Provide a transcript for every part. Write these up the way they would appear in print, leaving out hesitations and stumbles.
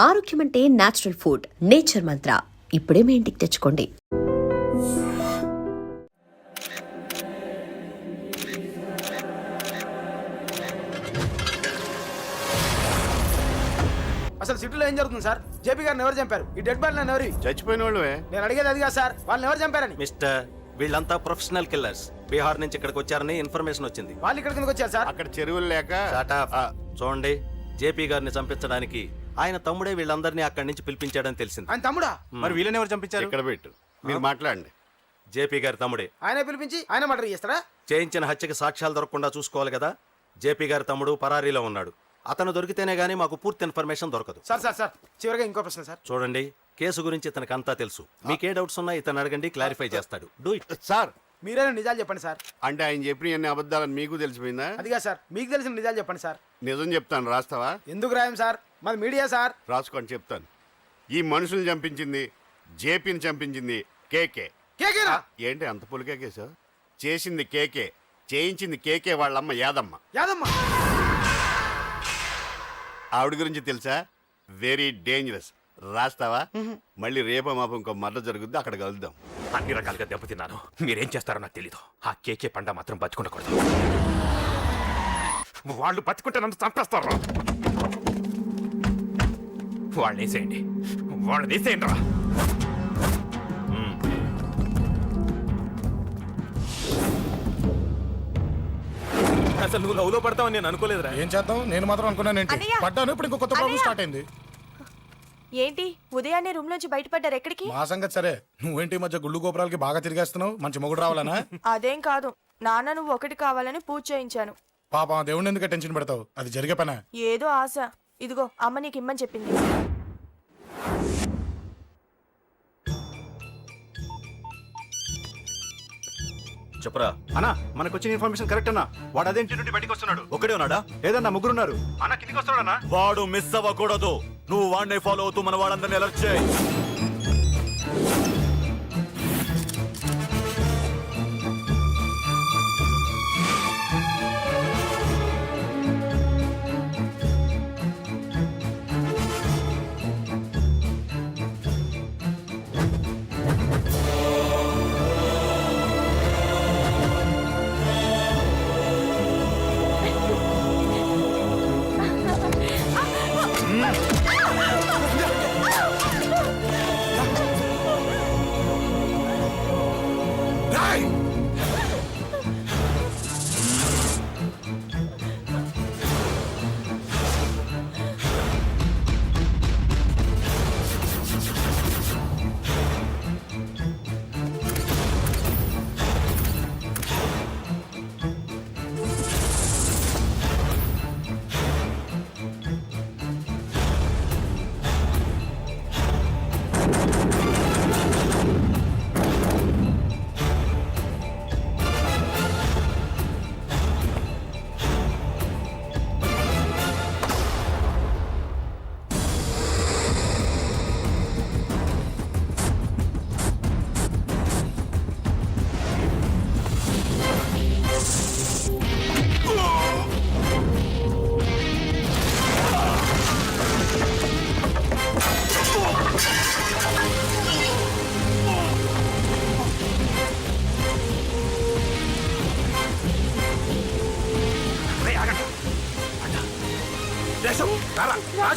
ఆరోగ్యం అంటే natural food. Nature మంత్ర ఇప్పుడే మీ ఇంటికి తెచ్చుకోండి. అసలు సిటీలో ఏం జరుగుతుంది సార్? జేపీ గారిని ఎవరు చంపారు? ఈ డెడ్ బాడీ ఎవరు? చచ్చిపోయిన వాళ్ళే. నేను అడిగేది అది కాదు సార్, వాళ్ళని ఎవరు చంపారని. మిస్టర్, వీళ్ళంతా ప్రొఫెషనల్ కిల్లర్స్. బీహార్ నుంచి ఇక్కడికి వచ్చారని ఇన్ఫర్మేషన్ వచ్చింది. వాళ్ళు ఇక్కడ కిందకి వచ్చారు సార్. అక్కడ చెరువులు లేక. Shut up. చూడండి, జేపీ గారిని చంపించడానికి ఆయన తమ్ముడే వీళ్ళందరినీ అక్కడి నుంచి పిలిపించాడని తెలిసింది. ఆయన తమ్ముడా? మరి వీళ్ళని ఎవరు చంపించారు? ఇక్కడ పెట్టు, మీరు మాట్లాడండి. జేపీ గారి తమ్ముడే. ఆయన పిలిపించి ఆయన మర్డర్ చేస్తారా? చేయించిన హత్యకి సాక్ష్యాలు దొరకకుండా చూసుకోవాలి కదా. జేపీ గారి తమ్ముడు పరారీలో ఉన్నాడు. అతను దొరికితేనే గానీ మాకు పూర్తి ఇన్ఫర్మేషన్ దొరకదు. సార్ సార్ సార్ చివరిగా ఇంకో ప్రశ్న సార్. చూడండి, కేసు గురించి ఇతనికి అంతా తెలుసు. మీకే డౌట్స్ ఉన్నా ఇతను అడగండి, క్లారిఫై చేస్తాడు. Do it. సార్, మీరే నిజాలు చెప్పండి సార్. అంటే ఆయన చెప్పిన అన్ని అబద్ధాలని మీకు తెలిసిపోయిందా? అదిగా సార్, మీకు తెలిసిన నిజాలు చెప్పండి సార్. నిజం చెప్తాను, రాస్తావా? ఎందుకు రాయం సార్, మాది మీడియా సార్. రాసుకోండి, చెప్తాను. ఈ మనుషుల్ని చంపించింది, జేపీని చంపించింది కేకే. కేకేనా? ఏంటి అంత పులికేకే సార్? చేసింది కేకే, చేయించింది కేకే వాళ్ళమ్మ యాదమ్మ. యాదమ్మ? ఆవిడ గురించి తెలుసా? Very dangerous. రాస్తావా? మళ్ళీ రేపో మాపం ఇంకో మర్ర జరుగుద్ది, అక్కడ కలుద్దాం. అన్ని రకాలుగా దెబ్బతిన్నాను. మీరేం చేస్తారో నాకు తెలీదు. ఆ కేకే పండ మాత్రం బతుకుండకూడదు. వాళ్ళు బతుకుంటే నన్ను చంపేస్తారు. వాళ్ళని వేసేయండి, వాళ్ళని వేసేయండి రా. అసలు నువ్వు లవ్ లో పడతావని నేను అనుకోలేదురా. ఏం చేద్దాం, నేను మాత్రం అనుకున్నాను. ఏంటి పడ్డాను, ఇప్పుడు ఇంకో కొత్త ప్రాబ్లం స్టార్ట్ అయింది. ఏంటి ఉదయాన్నే రూమ్ నుంచి బయటపడ్డారు? ఎక్కడికి? మా సంగతి సరే, నువ్వేంటి ఈ మధ్య గుళ్ళు గోపురాలకి బాగా తిరిగేస్తున్నావు? మంచి మొగుడు రావాలనా? అదేం కాదు, నాన్న నువ్వు ఒకటి కావాలని పూజ చేయించాను. పాపం దేవుడిని ఎందుకు టెన్షన్ పెడతావు? అది జరిగే పనా? ఏదో ఆశ. ఇదిగో అమ్మ నీకు ఇమ్మని చెప్పింది. చెప్పరా అన్నా, మనకు వచ్చిన ఇన్ఫర్మేషన్ కరెక్ట్ అన్నా. వాడు అదేంటి నుండి బయటికి వస్తున్నాడు. ఒకడే ఉన్నాడా? ఏదన్నా ముగ్గురున్నారు. అన్న కిందికి వస్తున్నాడన్నా. వాడు మిస్ అవ్వకూడదు. నువ్వు వాడిని ఫాలో అవుతూ మన వాళ్ళందరినీ అలర్ట్ చేయి.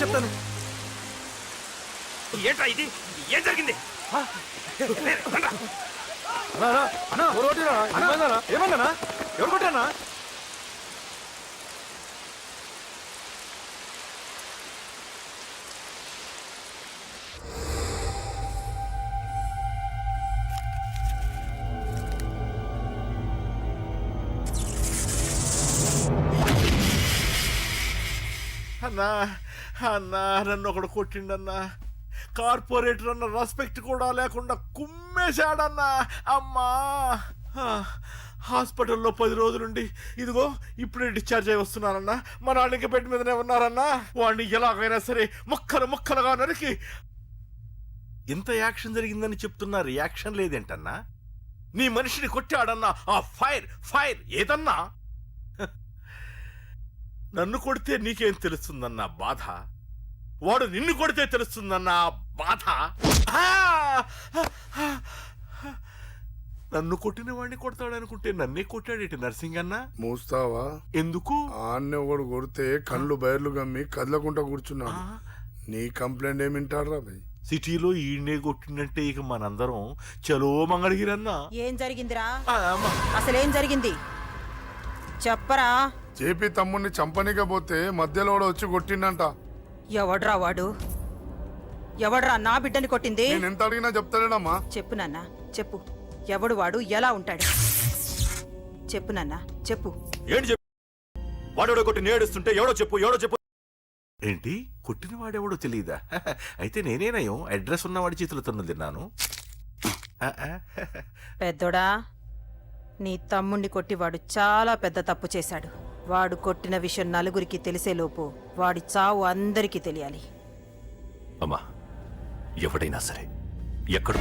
చెప్తాను. ఏంట్రా ఇది? ఏం జరిగింది? ఏమన్నా ఎవరు కొట్టానా? అన్నా అన్నా, నన్ను ఒకడు కొట్టిండన్నా. కార్పొరేటర్ అన్న రెస్పెక్ట్ కూడా లేకుండా కుమ్మేశాడన్నా. అమ్మా, హాస్పిటల్లో 10 రోజులుండి ఇదిగో ఇప్పుడే డిశ్చార్జ్ అయి వస్తున్నానన్నా. మా నాన్నకి బెడ్ మీదనే ఉన్నారన్నా. వాడిని ఎలాగైనా సరే ముక్కలు ముక్కలుగా నరికి. ఇంత యాక్షన్ జరిగిందని చెప్తున్నా, రియాక్షన్ లేదేంటన్నా? నీ మనిషిని కొట్టాడన్నా. ఆ ఫైర్ ఫైర్ ఏదన్నా? నన్ను కొడితే నీకేం తెలుస్తుందన్నా బాధ? వాడు నిన్ను కొడితే తెలుస్తుందన్న బాధ. ఆ! నన్ను కొట్టిన వాడిని కొడతాడనుకుంటే నన్నే కొట్టాడేటి నర్సింగన్న. మూస్తావా? ఎందుకు? ఆన్నే ఒకడు కొడితే కళ్ళు బయర్లు గమ్మి కదలకుండా కూర్చున్నాడు. నీ కంప్లైంట్ ఏమి వింటారా భయ్? సిటీలో ఈయనే కొట్టిందంటే ఇక మనందరం చలో మంగళగిరన్నా. ఏం జరిగిందిరా? అసలేం జరిగింది చెప్పరా? జేపీ తమ్ముడిని చంపనీకపోతే మధ్యలో వాడు వచ్చి కొట్టిండంట. ఎవడ్రా వాడు? ఎవడ్రా నా బిడ్డని కొట్టింది? నేను ఎంత అడిగినా చెప్తాడేనమ్మా. చెప్పు నాన్న చెప్పు. ఎవడు వాడు? ఎలా ఉంటాడు? చెప్పు నాన్న చెప్పు. ఏంటి చెప్పు? వాడెవడో కొట్టి నేడుస్తుంటే ఎవడో చెప్పు. ఏంటి కొట్టిన వాడెవడో తెలియదా? అయితే నేనేనయం అడ్రస్ ఉన్నవాడి చేతులతో తిన్నాను. పెద్దోడా, నీ తమ్ముణ్ణి కొట్టి వాడు చాలా పెద్ద తప్పు చేశాడు. వాడు కొట్టిన విషయం నలుగురికి తెలిసేలోపు వాడి చావు అందరికీ తెలియాలి. అమ్మా, ఎవడైనా సరే ఎక్కడ